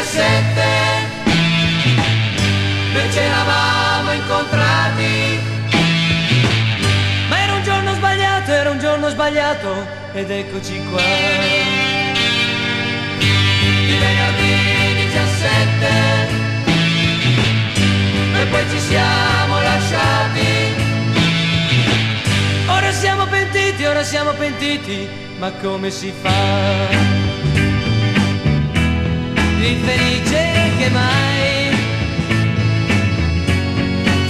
17 noi ci eravamo incontrati, ma era un giorno sbagliato ed eccoci qua. Di venerdì 17 e poi ci siamo lasciati. Ora siamo pentiti, ma come si fa? Più felice che mai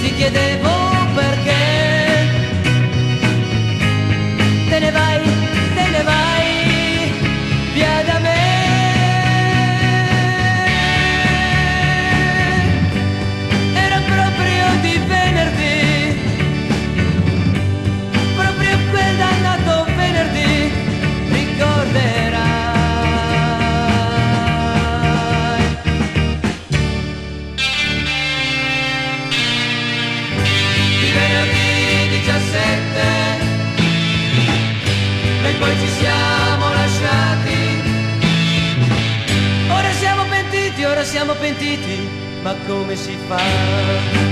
ti chiedevo perché te ne vai via da me. Era proprio di venerdì, proprio quel dannato venerdì, ricorderai. Di venerdì 17 e poi ci siamo lasciati. Ora siamo pentiti, ma come si fa?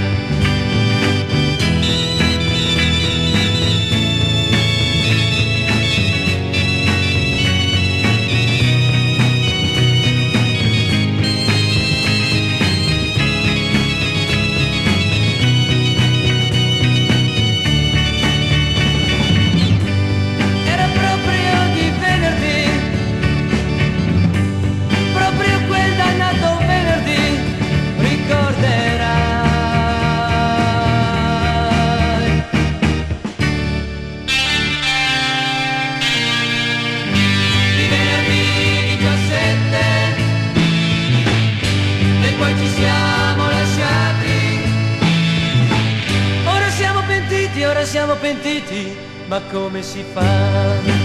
Ora siamo pentiti, ma come si fa?